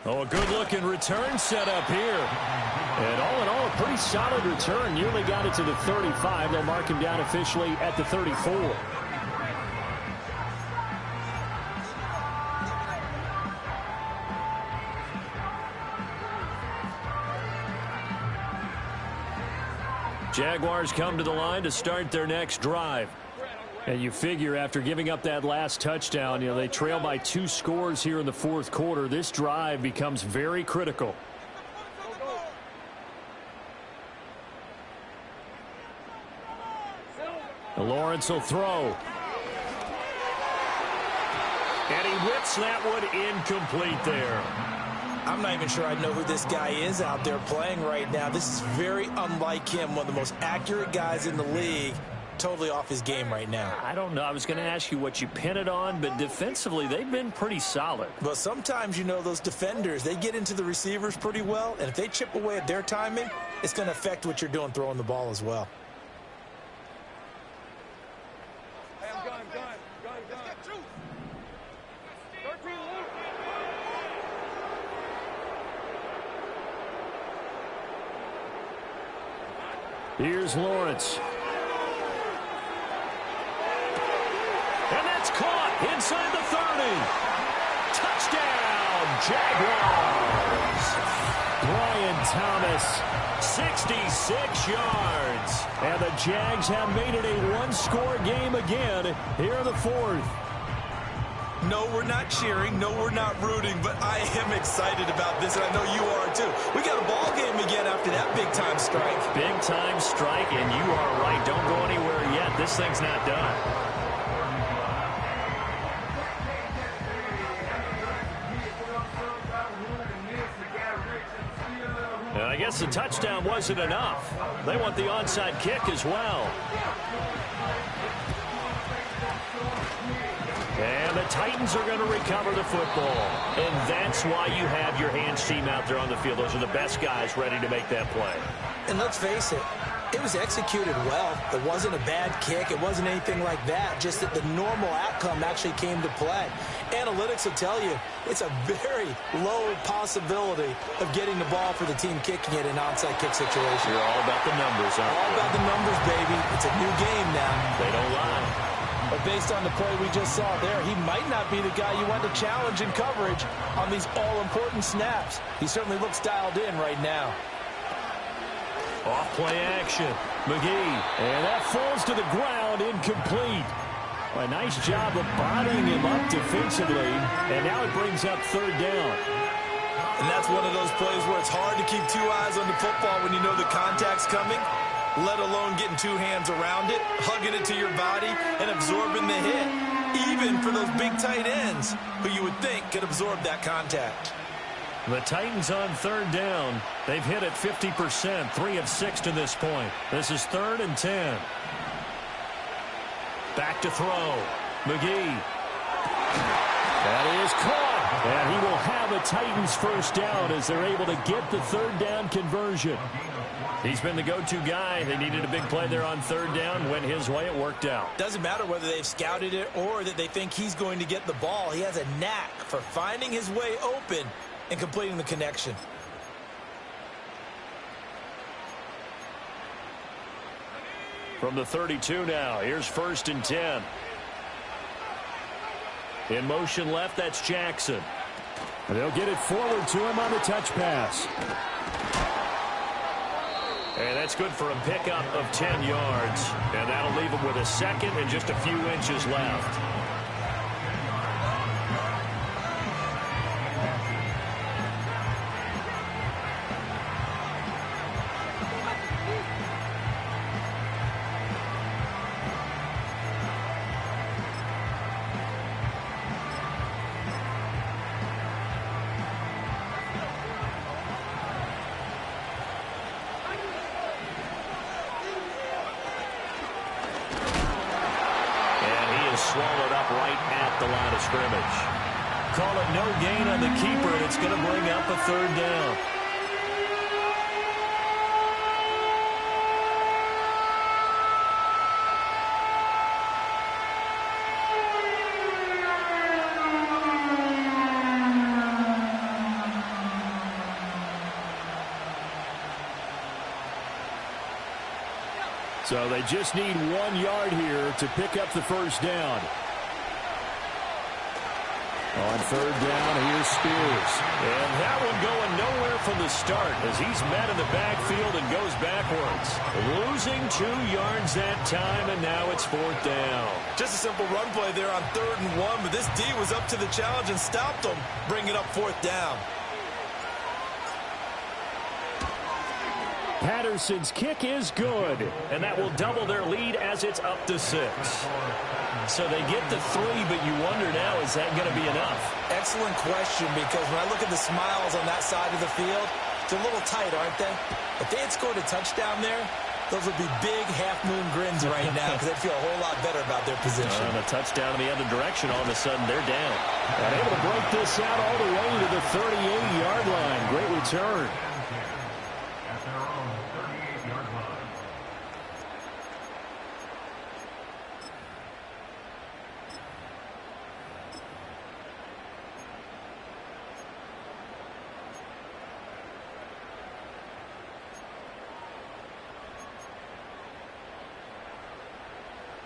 Oh, a good-looking return set up here. And all in all, a pretty solid return. Nearly got it to the 35. They'll mark him down officially at the 34. Jaguars come to the line to start their next drive. And you figure after giving up that last touchdown, they trail by 2 scores here in the fourth quarter. This drive becomes very critical. Lawrence will throw. And he whips that one incomplete there. I'm not even sure I know who this guy is out there playing right now. This is very unlike him, one of the most accurate guys in the league. Totally off his game right now. I don't know. I was going to ask you what you pin it on, but defensively, they've been pretty solid. But sometimes, those defenders, they get into the receivers pretty well, and if they chip away at their timing, it's going to affect what you're doing throwing the ball as well. Here's Lawrence. And that's caught inside the 30. Touchdown, Jaguars. Brian Thomas. 66 yards. And the Jags have made it a one-score game again here in the fourth. No, we're not cheering. No, we're not rooting. But I am excited about this, and I know you are too. We got a ball game again after that big-time strike. Big-time strike, and you are right. Don't go anywhere yet. This thing's not done. And I guess the touchdown wasn't enough. They want the onside kick as well. And the Titans are going to recover the football. And that's why you have your hands team out there on the field. Those are the best guys ready to make that play. And let's face it, it was executed well. It wasn't a bad kick. It wasn't anything like that. Just that the normal outcome actually came to play. Analytics will tell you it's a very low possibility of getting the ball for the team kicking it in an onside kick situation. You're all about the numbers, aren't you? All about the numbers, baby. It's a new game now. They don't lie. But based on the play we just saw there, he might not be the guy you want to challenge in coverage on these all-important snaps. He certainly looks dialed in right now. Off play action. McGee. And that falls to the ground, incomplete. A nice job of bodying him up defensively. And now it brings up third down. And that's one of those plays where it's hard to keep two eyes on the football when you know the contact's coming, let alone getting two hands around it, hugging it to your body, and absorbing the hit. Even for those big tight ends who you would think could absorb that contact. The Titans on third down. They've hit it 50%, 3 of 6 to this point. This is 3rd and 10. Back to throw. McGee. That is caught. And he will have a Titans first down as they're able to get the third down conversion. He's been the go-to guy. They needed a big play there on third down. Went his way. It worked out. Doesn't matter whether they've scouted it or that they think he's going to get the ball. He has a knack for finding his way open and completing the connection. From the 32 now, here's 1st and 10. In motion left, that's Jackson. And they'll get it forward to him on the touch pass. And that's good for a pickup of 10 yards. And that'll leave him with a second and just a few inches left. Swallowed up right at the line of scrimmage. Call it no gain on the keeper, and it's going to bring up a third down. So they just need 1 yard here to pick up the first down. On third down, here's Spears. And that one going nowhere from the start as he's met in the backfield and goes backwards. Losing 2 yards that time, and now it's 4th down. Just a simple run play there on 3rd and 1, but this D was up to the challenge and stopped them, bringing up 4th down. Patterson's kick is good, and that will double their lead as it's up to 6. So they get the 3, but you wonder now, is that going to be enough? Excellent question, because when I look at the smiles on that side of the field, they're a little tight, aren't they? If they had scored a touchdown there, those would be big half-moon grins right now because they'd feel a whole lot better about their position. And a touchdown in the other direction, all of a sudden they're down. And able to break this out all the way to the 38-yard line. Great return. At their own 38-yard line.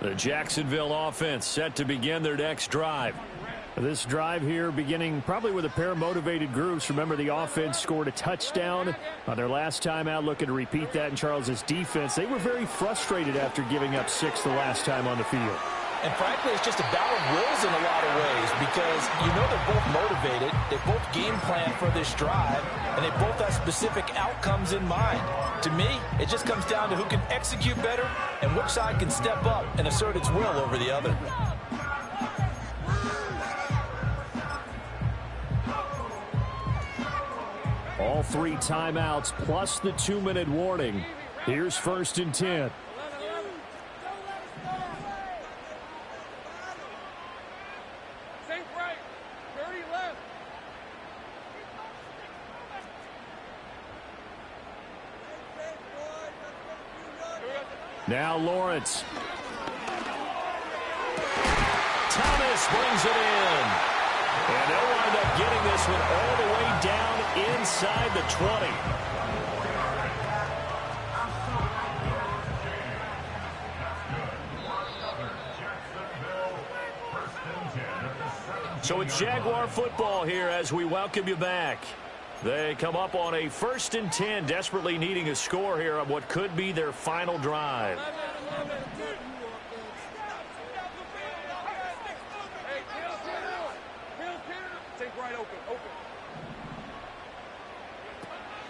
The Jacksonville offense set to begin their next drive. This drive here beginning probably with a pair of motivated groups. Remember, the offense scored a touchdown on their last time out, looking to repeat that in Charles's defense. They were very frustrated after giving up 6 the last time on the field. And frankly, it's just a battle of wills in a lot of ways because you know they're both motivated, they both game plan for this drive, and they both have specific outcomes in mind. To me, it just comes down to who can execute better and which side can step up and assert its will over the other. All 3 timeouts plus the 2-minute warning. Here's 1st and 10. Now Lawrence. Thomas brings it in. And they'll wind up getting this one all the way down inside the 20. So it's Jaguar football here as we welcome you back. They come up on a 1st and 10, desperately needing a score here on what could be their final drive.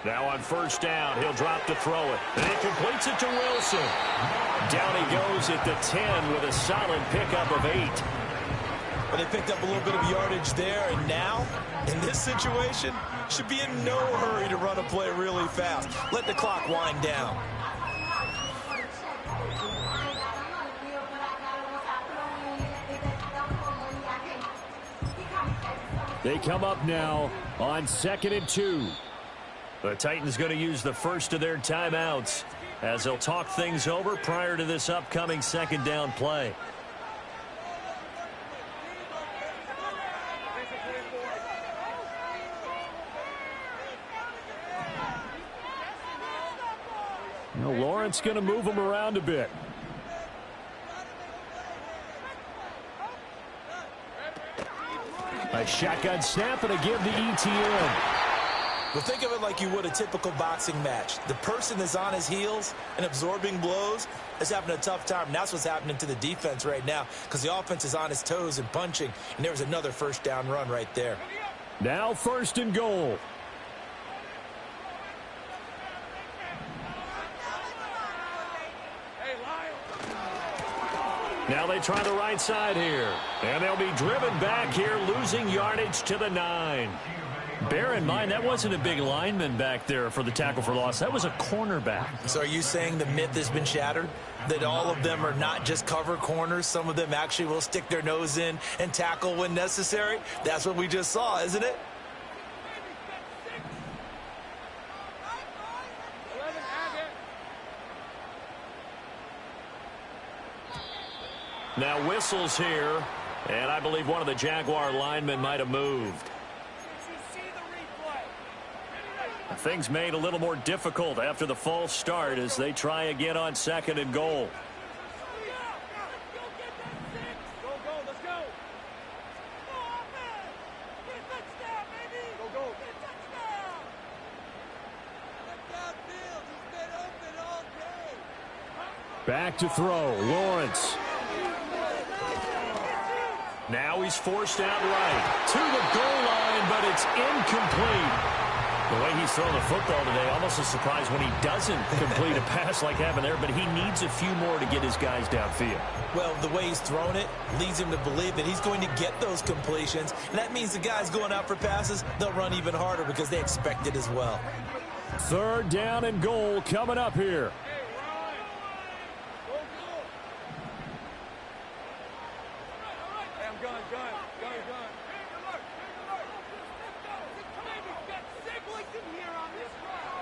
Now on 1st down, he'll drop to throw it. And he completes it to Wilson. Down he goes at the 10 with a solid pickup of 8. Well, they picked up a little bit of yardage there, and now, in this situation, should be in no hurry to run a play really fast. Let the clock wind down. They come up now on 2nd and 2. The Titans going to use the first of their timeouts as they'll talk things over prior to this upcoming 2nd down play. Now Lawrence going to move him around a bit. A shotgun snap and a give to ETN. Well, think of it like you would a typical boxing match. The person is on his heels and absorbing blows is having a tough time. And that's what's happening to the defense right now because the offense is on his toes and punching. And there was another 1st down run right there. Now 1st and goal. Now they try the right side here. And they'll be driven back here, losing yardage to the 9. Bear in mind, that wasn't a big lineman back there for the tackle for loss. That was a cornerback. So are you saying the myth has been shattered? That all of them are not just cover corners? Some of them actually will stick their nose in and tackle when necessary? That's what we just saw, isn't it? Now whistles here, and I believe one of the Jaguar linemen might have moved. Things made a little more difficult after the false start as they try again on 2nd and goal. Back to throw, Lawrence. Now he's forced out right to the goal line, but it's incomplete. The way he's throwing the football today, almost a surprise when he doesn't complete a pass like happened there, but he needs a few more to get his guys downfield. Well, the way he's thrown it leads him to believe that he's going to get those completions, and that means the guys going out for passes, they'll run even harder because they expect it as well. 3rd down and goal coming up here.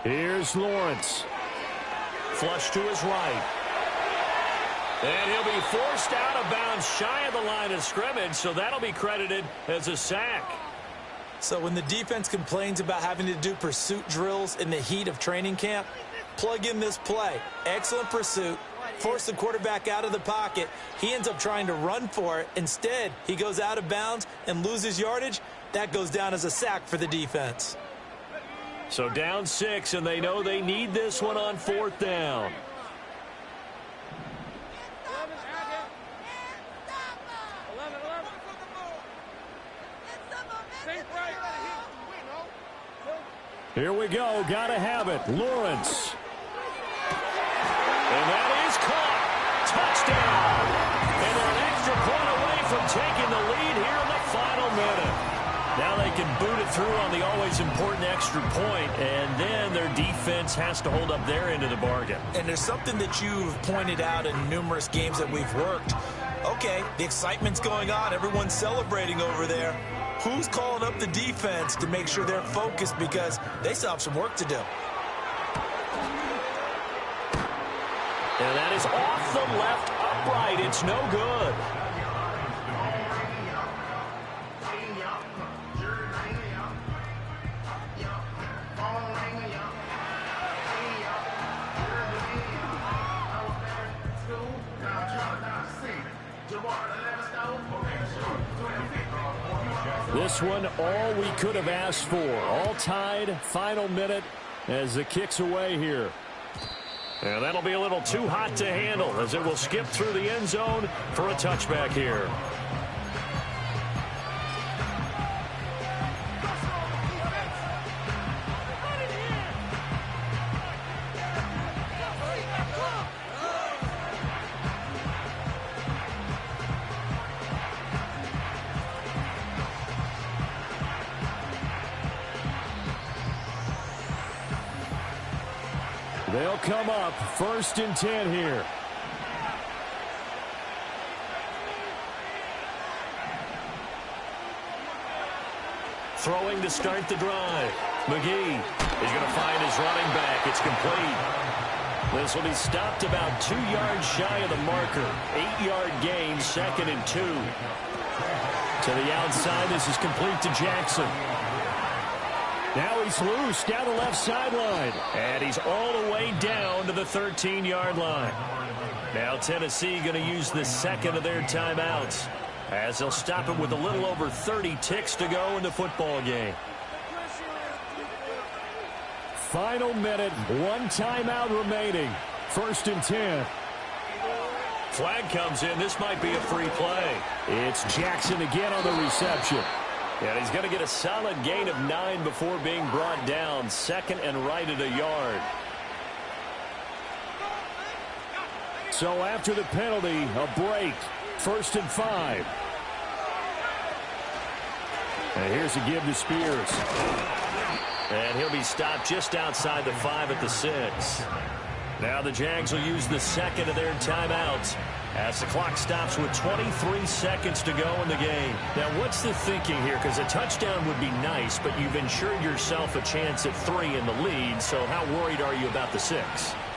Here's Lawrence. Flush to his right. And he'll be forced out of bounds shy of the line of scrimmage, so that'll be credited as a sack. So when the defense complains about having to do pursuit drills in the heat of training camp, plug in this play. Excellent pursuit. Force the quarterback out of the pocket. He ends up trying to run for it. Instead, he goes out of bounds and loses yardage. That goes down as a sack for the defense. So down 6, and they know they need this one on 4th down. Here we go. Got to have it. Lawrence. And that is caught. Touchdown. And they're an extra point away from taking the lead here in the final minute. Now they can boot it through on the always important extra point, and then their defense has to hold up their end of the bargain. And there's something that you've pointed out in numerous games that we've worked. Okay, the excitement's going on. Everyone's celebrating over there. Who's calling up the defense to make sure they're focused because they still have some work to do? And that is off the left upright. It's no good. this one all we could have asked for. All tied, final minute as the kick's away here. And that'll be a little too hot to handle as it will skip through the end zone for a touchback here. They'll come up 1st and 10 here. Throwing to start the drive. McGee is going to find his running back. It's complete. This will be stopped about 2 yards shy of the marker. 8-yard gain, 2nd and 2. To the outside, this is complete to Jackson. Now he's loose down the left sideline. And he's all the way down to the 13-yard line. Now Tennessee going to use the second of their timeouts, as they'll stop him with a little over 30 ticks to go in the football game. Final minute, 1 timeout remaining. 1st and 10. Flag comes in. This might be a free play. It's Jackson again on the reception. And he's going to get a solid gain of 9 before being brought down. 2nd and right at a yard. So after the penalty, a break. 1st and 5. And here's a give to Spears. And he'll be stopped just outside the 5 at the 6. Now the Jags will use the second of their timeouts as the clock stops with 23 seconds to go in the game. Now, what's the thinking here? Because a touchdown would be nice, but you've ensured yourself a chance at 3 in the lead, so how worried are you about the 6?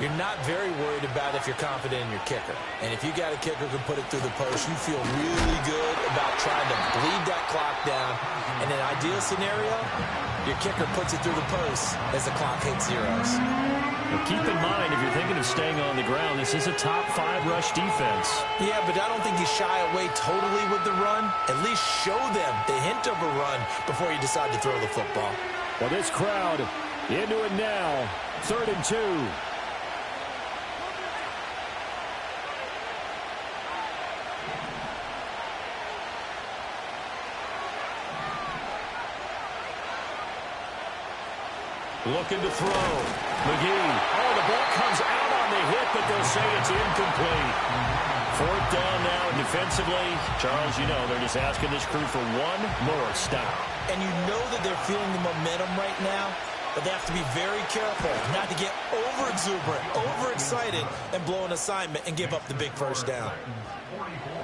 You're not very worried about if you're confident in your kicker. And if you got a kicker who can put it through the post, you feel really good about trying to bleed that clock down. In an ideal scenario, your kicker puts it through the post as the clock hits zeros. Now keep in mind, if you're thinking of staying on the ground, this is a top 5 rush defense. Yeah, but I don't think you shy away totally with the run. At least show them the hint of a run before you decide to throw the football. Well, this crowd into it now. 3rd and 2. Looking to throw. McGee. Oh, the ball comes out on the hit, but they'll say it's incomplete. 4th down now defensively. Charles, you know, they're just asking this crew for one more stop. And you know that they're feeling the momentum right now, but they have to be very careful not to get over-exuberant, overexcited, and blow an assignment and give up the big 1st down.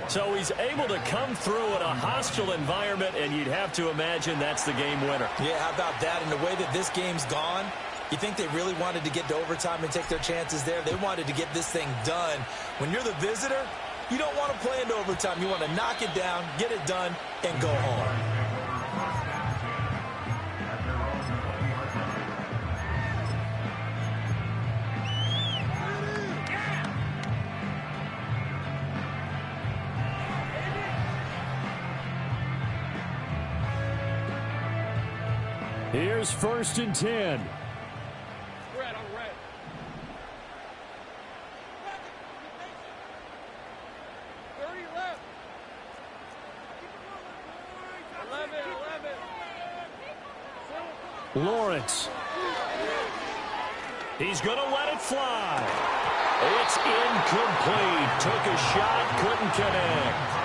So he's able to come through in a hostile environment, and you'd have to imagine that's the game winner. Yeah, how about that? And the way that this game's gone, you think they really wanted to get to overtime and take their chances there? They wanted to get this thing done. When you're the visitor, you don't want to play into overtime. You want to knock it down, get it done, and go home. Here's 1st and 10. Red, on red. 30 left. 11. Lawrence. He's going to let it fly. It's incomplete. Took a shot, couldn't connect.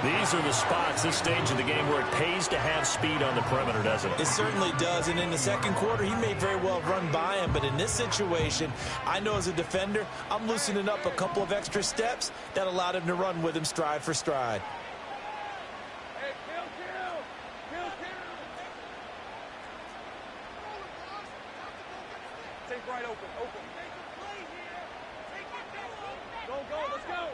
These are the spots, this stage of the game, where it pays to have speed on the perimeter, doesn't it? It certainly does, and in the second quarter, he may very well run by him, but in this situation, I know as a defender, I'm loosening up a couple of extra steps that allowed him to run with him stride for stride. Hey, kill. Take right open. Go, let's go.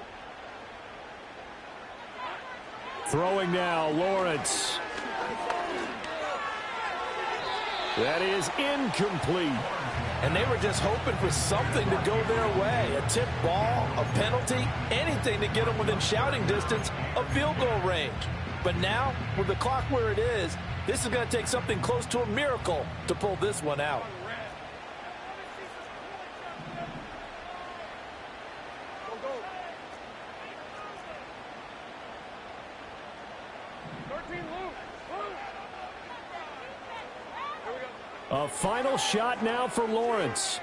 Throwing now, Lawrence. That is incomplete. And they were just hoping for something to go their way. A tip ball, a penalty, anything to get them within shouting distance of field goal range. But now, with the clock where it is, this is going to take something close to a miracle to pull this one out. A final shot now for Lawrence.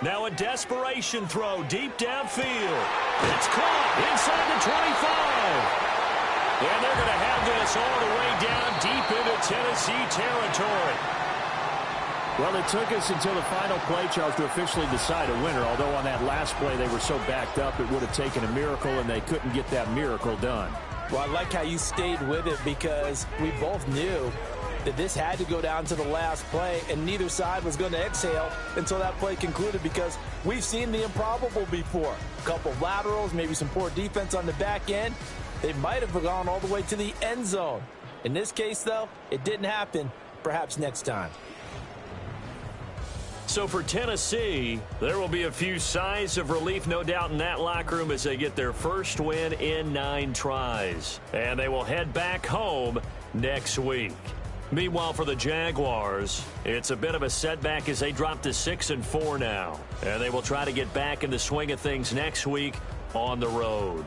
Now a desperation throw deep downfield. It's caught inside the 25. And they're going to have this all the way down deep into Tennessee territory. Well, it took us until the final play, Charles, to officially decide a winner. Although on that last play they were so backed up, it would have taken a miracle, and they couldn't get that miracle done. Well, I like how you stayed with it because we both knew that this had to go down to the last play, and neither side was going to exhale until that play concluded because we've seen the improbable before. A couple of laterals, maybe some poor defense on the back end. They might have gone all the way to the end zone. In this case, though, it didn't happen. Perhaps next time. So for Tennessee, there will be a few sighs of relief, no doubt, in that locker room as they get their first win in 9 tries. And they will head back home next week. Meanwhile, for the Jaguars, it's a bit of a setback as they drop to 6-4 now. And they will try to get back in the swing of things next week on the road.